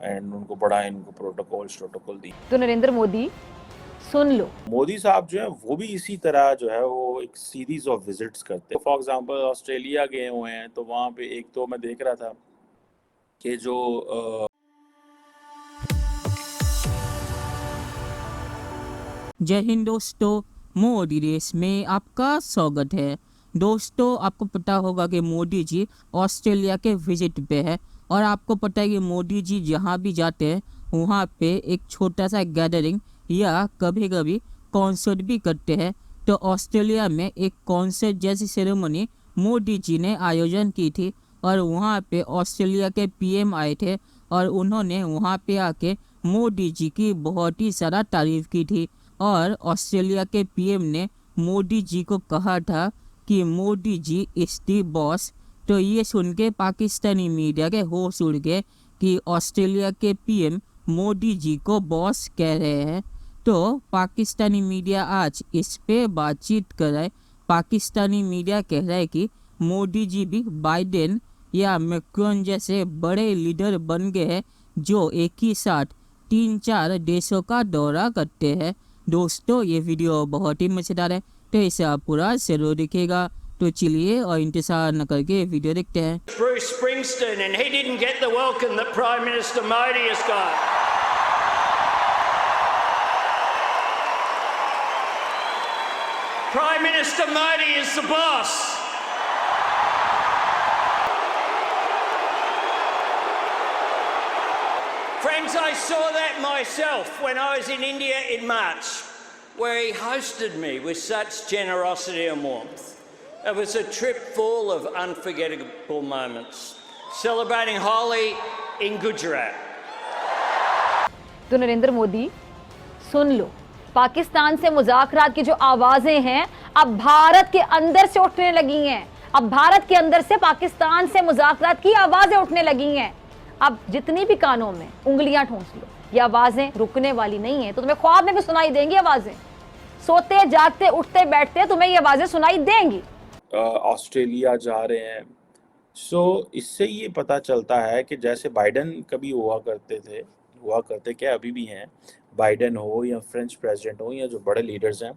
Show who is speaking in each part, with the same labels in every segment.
Speaker 1: And उनको बड़ा इनको प्रोटोकॉल दी।
Speaker 2: तो नरेंद्र मोदी सुन लो,
Speaker 1: मोदी साहब जो है वो भी इसी तरह जो है वो एक सीरीज ऑफ विजिट्स करते हैं। फॉर एग्जांपल ऑस्ट्रेलिया गए हुए हैं तो वहाँ पे एक तो मैं देख रहा था कि जो
Speaker 3: जय हिंद दोस्तों, मोदी देश में आपका स्वागत है। दोस्तों, आपको पता होगा कि मोदी जी ऑस्ट्रेलिया के विजिट पे है और आपको पता है कि मोदी जी जहाँ भी जाते हैं वहाँ पे एक छोटा सा गैदरिंग या कभी कभी कॉन्सर्ट भी करते हैं। तो ऑस्ट्रेलिया में एक कॉन्सर्ट जैसी सेरेमनी मोदी जी ने आयोजन की थी और वहाँ पे ऑस्ट्रेलिया के पीएम आए थे और उन्होंने वहाँ पे आके मोदी जी की बहुत ही ज़्यादा तारीफ की थी। और ऑस्ट्रेलिया के पीएम ने मोदी जी को कहा था कि Modi ji is the boss. तो ये सुन के पाकिस्तानी मीडिया के होश उड़ गए कि ऑस्ट्रेलिया के पीएम मोदी जी को बॉस कह रहे हैं। तो पाकिस्तानी मीडिया आज इस पे बातचीत कर रहा है। पाकिस्तानी मीडिया कह रहा है कि मोदी जी भी बाइडेन या मैक्रोन जैसे बड़े लीडर बन गए हैं जो एक ही साथ 3-4 देशों का दौरा करते हैं। दोस्तों, ये वीडियो बहुत ही मज़ेदार है तो इसे आप पूरा जरूर दिखेगा। तो चलिए और इंतजार न करके वीडियो देखते हैं।
Speaker 4: Bruce Springsteen, and he didn't get the welcome that Prime Minister Modi has got. Prime Minister Modi is the boss. Friends, I saw that myself when I was in India in March, where he hosted me with such generosity and warmth. It was a trip full of unforgettable moments, celebrating Holi in Gujarat.
Speaker 2: तो नरेंद्र मोदी सुन लो, पाकिस्तान से मुज़ाकरात की जो आवाज़ें हैं अब भारत के अंदर से उठने लगी हैं। अब भारत के अंदर से पाकिस्तान से मुज़ाकरात की आवाज़ें उठने लगी हैं। अब जितनी भी कानों में उंगलियां ठूंस लो, ये आवाज़ें रुकने वाली नहीं है। तो तुम्हें ख्वाब में भी सुनाई देंगी आवाज़ें, सोते जागते उठते बैठते तुम्हें ये आवाज़ें सुनाई देंगी।
Speaker 1: ऑस्ट्रेलिया जा रहे हैं। सो इससे ये पता चलता है कि जैसे बाइडन कभी हुआ करते क्या अभी भी हैं, बाइडन हो या फ्रेंच प्रेसिडेंट हो या जो बड़े लीडर्स हैं,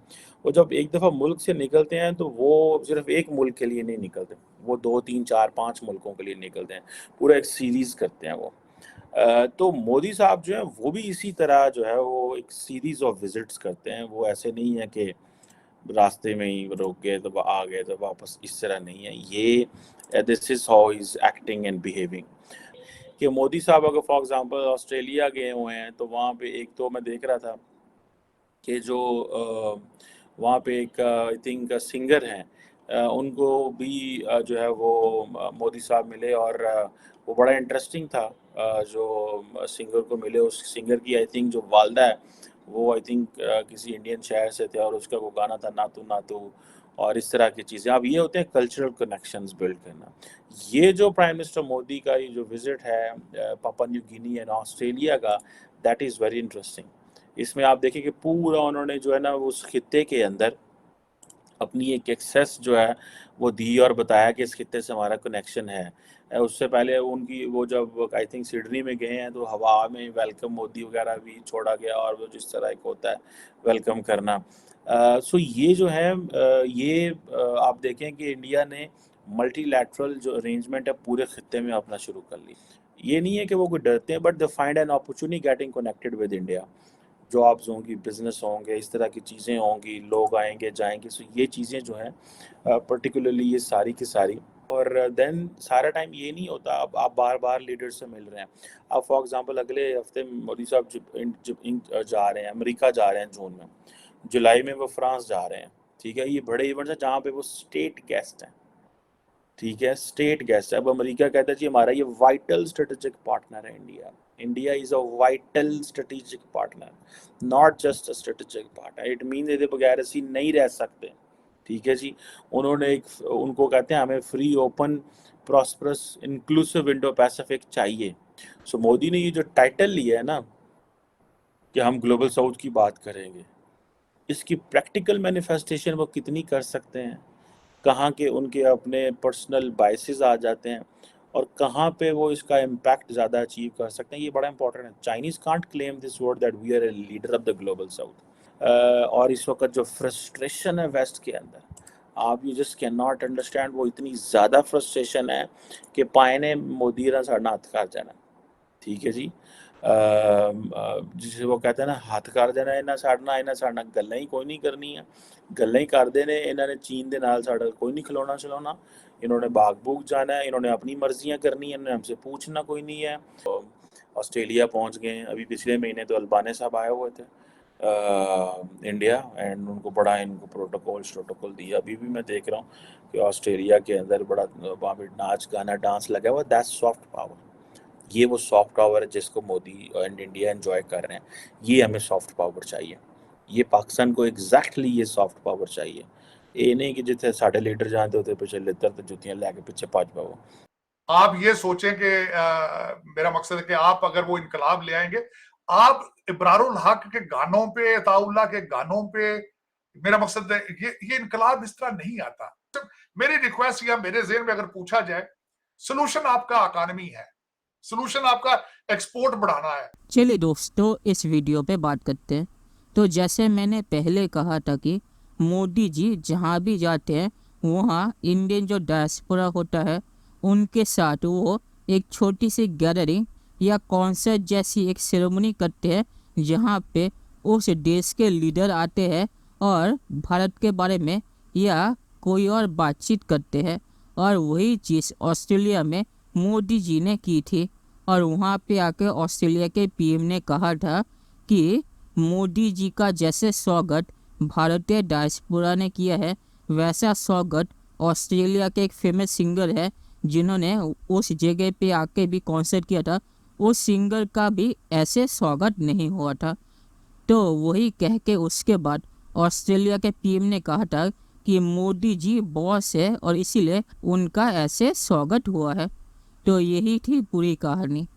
Speaker 1: वो जब एक दफ़ा मुल्क से निकलते हैं तो वो सिर्फ एक मुल्क के लिए नहीं निकलते, वो 2-3-4-5 मुल्कों के लिए निकलते हैं, पूरा एक सीरीज़ करते हैं वो। तो मोदी साहब जो हैं वो भी इसी तरह जो है वो एक सीरीज़ ऑफ विजिट्स करते हैं। वो ऐसे नहीं है कि रास्ते में ही रोक गए तो आ गए तो वापस, इस तरह नहीं है। ये this is how he is acting and behaving. कि मोदी साहब अगर फॉर एग्जांपल ऑस्ट्रेलिया गए हुए हैं तो वहाँ पे एक तो मैं देख रहा था कि जो वहाँ पे एक आई थिंक सिंगर हैं, उनको भी जो है वो मोदी साहब मिले और वो बड़ा इंटरेस्टिंग था। जो सिंगर को मिले, उस सिंगर की आई थिंक जो वालदा है वो आई थिंक किसी इंडियन शहर से थे और उसका वो गाना था नातू नातू और इस तरह की चीज़ें। अब ये होते हैं कल्चरल कनेक्शंस बिल्ड करना। ये जो प्राइम मिनिस्टर मोदी का ये जो विज़िट है Papua New Guinea and Australia का, दैट इज़ वेरी इंटरेस्टिंग। इसमें आप देखिए कि पूरा उन्होंने जो है ना उस खित्ते के अंदर अपनी एक एक्सेस जो है वो दी और बताया कि इस खित्ते से हमारा कनेक्शन है। उससे पहले उनकी वो जब आई थिंक सिडनी में गए हैं तो हवा में वेलकम मोदी वगैरह भी छोड़ा गया और वो जिस तरह एक होता है वेलकम करना। सो ये जो है आप देखें कि इंडिया ने मल्टीलैटरल जो अरेंजमेंट है पूरे खित्ते में अपना शुरू कर ली। ये नहीं है कि वो कोई डरते हैं, but they find an opportunity getting connected with India. Jobs होंगी, बिजनेस होंगे, इस तरह की चीज़ें होंगी, लोग आएंगे जाएंगे। सो ये चीज़ें जो हैं पर्टिकुलरली ये सारी की सारी। और देन सारा टाइम ये नहीं होता, अब आप बार बार लीडर से मिल रहे हैं। अब फॉर एग्जांपल अगले हफ्ते मोदी साहब जा रहे हैं, अमेरिका जा रहे हैं जून में, जुलाई में वो फ्रांस जा रहे हैं। ठीक है, ये बड़े इवेंट्स हैं जहाँ पे वो स्टेट गेस्ट हैं। ठीक है, स्टेट गेस्ट है। अब अमेरिका कहता है जी हमारा ये वाइटल स्ट्रेटेजिक पार्टनर है India. India is a vital strategic partner, not just a strategic partner. It mean ये बगैर ऐसी नहीं रह सकते। ठीक है जी, उन्होंने उनको कहते हैं हमें free open prosperous inclusive Indo Pacific चाहिए। सो मोदी ने ये जो टाइटल लिया है ना कि हम ग्लोबल साउथ की बात करेंगे, इसकी प्रैक्टिकल मैनिफेस्टेशन वो कितनी कर सकते हैं, कहाँ के उनके अपने पर्सनल बायसेस आ जाते हैं और कहाँ पे वो इसका इम्पैक्ट ज़्यादा अचीव कर सकते हैं, ये बड़ा इंपॉर्टेंट है। Chinese can't claim this word that we are a leader of the global south. और इस वक्त जो फ्रस्ट्रेशन है वेस्ट के अंदर, आप you just can not understand, वो इतनी ज़्यादा फ्रस्ट्रेशन है कि पाए ने मोदी रा साढ़ा हत्थ कर जाना। ठीक है जी। जिसे वो कहते हैं ना हत्थ कर देना ਇਹਨਾਂ ਸਾਡਾ ਗੱਲਾਂ ਹੀ ਕੋਈ नहीं करनी है, ਗੱਲਾਂ ही करते ने। इन्होंने चीन के नाल साड़ा कोई नहीं खिलौना चलाना, इन्होंने बाग बूग जाना है, इन्होंने अपनी मर्जियाँ करनी है, इन्होंने हमसे पूछना कोई नहीं है। ऑस्ट्रेलिया पहुंच गए, अभी पिछले महीने तो अल्बाने साहब आए हुए थे इंडिया, एंड उनको बड़ा इनको प्रोटोकॉल दिया। अभी भी मैं देख रहा हूँ कि ऑस्ट्रेलिया के अंदर बड़ा वहाँ पे नाच गाना डांस लगा हुआ। That's soft power. ये वो सॉफ्ट पावर है जिसको मोदी एंड इंडिया एंजॉय कर रहे हैं। ये हमें सॉफ्ट पावर चाहिए, ये पाकिस्तान को एग्जैक्टली ये सॉफ्ट पावर चाहिए। ये नहीं कि जिथे साढ़े लीडर जाते होते पिछले लितर तो जुतियां लैके पीछे भज पाओ।
Speaker 5: आप ये सोचें कि मेरा मकसद है कि आप अगर वो इनकलाब ले आएंगे, आप इब्रारुल हक के गानों पे, अताउल्लाह के गानों पे, मेरा मकसद है ये इनकलाब इस तरह नहीं आता। तो मेरी रिक्वेस्ट या मेरे ज़हन में अगर पूछा जाए, सोल्यूशन आपका इकोनॉमी है, सोल्यूशन आपका एक्सपोर्ट बढ़ाना है।
Speaker 3: चलिए दोस्तों, इस वीडियो पे बात करते हैं। तो जैसे मैंने पहले कहा था कि मोदी जी जहाँ भी जाते हैं वहाँ इंडियन जो डायस्पोरा होता है उनके साथ वो एक छोटी सी गैदरिंग या कॉन्सर्ट जैसी एक सेरेमनी करते हैं, जहाँ पे उस देश के लीडर आते हैं और भारत के बारे में या कोई और बातचीत करते हैं। और वही चीज़ ऑस्ट्रेलिया में मोदी जी ने की थी, और वहाँ पे आके ऑस्ट्रेलिया के पीएम ने कहा था कि मोदी जी का जैसे स्वागत भारतीय डायस्पोरा ने किया है, वैसा स्वागत ऑस्ट्रेलिया के एक फेमस सिंगर है जिन्होंने उस जगह पे आके भी कॉन्सर्ट किया था, उस सिंगर का भी ऐसे स्वागत नहीं हुआ था। तो वही कह के उसके बाद ऑस्ट्रेलिया के पीएम ने कहा था कि मोदी जी बॉस है और इसीलिए उनका ऐसे स्वागत हुआ है। तो यही थी पूरी कहानी।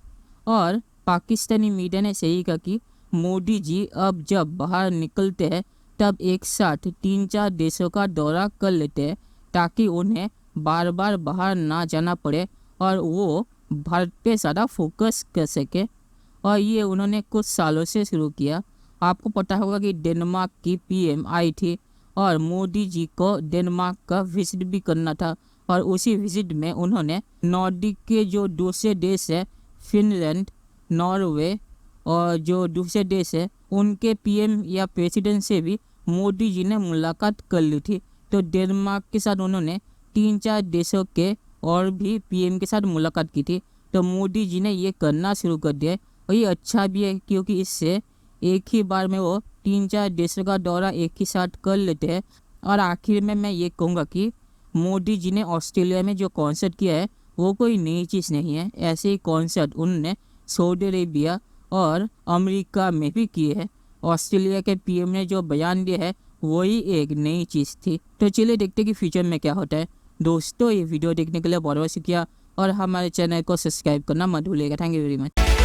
Speaker 3: और पाकिस्तानी मीडिया ने सही कहा कि मोदी जी अब जब बाहर निकलते हैं तब एक साथ 3-4 देशों का दौरा कर लेते हैं, ताकि उन्हें बार बार बाहर ना जाना पड़े और वो भारत पे ज़्यादा फोकस कर सके। और ये उन्होंने कुछ सालों से शुरू किया। आपको पता होगा कि डेनमार्क की पीएम आई थी और मोदी जी को डेनमार्क का विजिट भी करना था, और उसी विजिट में उन्होंने नॉर्डिक के जो दूसरे देश है फिनलैंड, नॉर्वे और जो दूसरे देश है उनके पीएम या प्रेसिडेंट से भी मोदी जी ने मुलाकात कर ली थी। तो डेनमार्क के साथ उन्होंने 3-4 देशों के और भी पीएम के साथ मुलाकात की थी। तो मोदी जी ने ये करना शुरू कर दिया, और ये अच्छा भी है क्योंकि इससे एक ही बार में वो 3-4 देशों का दौरा एक ही साथ कर लेते हैं। और आखिर में मैं ये कहूँगा कि मोदी जी ने ऑस्ट्रेलिया में जो कॉन्सर्ट किया है वो कोई नई चीज़ नहीं है। ऐसे ही कॉन्सर्ट उन्होंने सऊदी अरेबिया और अमेरिका में भी किए हैं। ऑस्ट्रेलिया के पीएम ने जो बयान दिया है वही एक नई चीज़ थी। तो चलिए देखते कि फ्यूचर में क्या होता है। दोस्तों, ये वीडियो देखने के लिए बहुत बहुत शुक्रिया, और हमारे चैनल को सब्सक्राइब करना मत भूलिएगा। Thank you very much.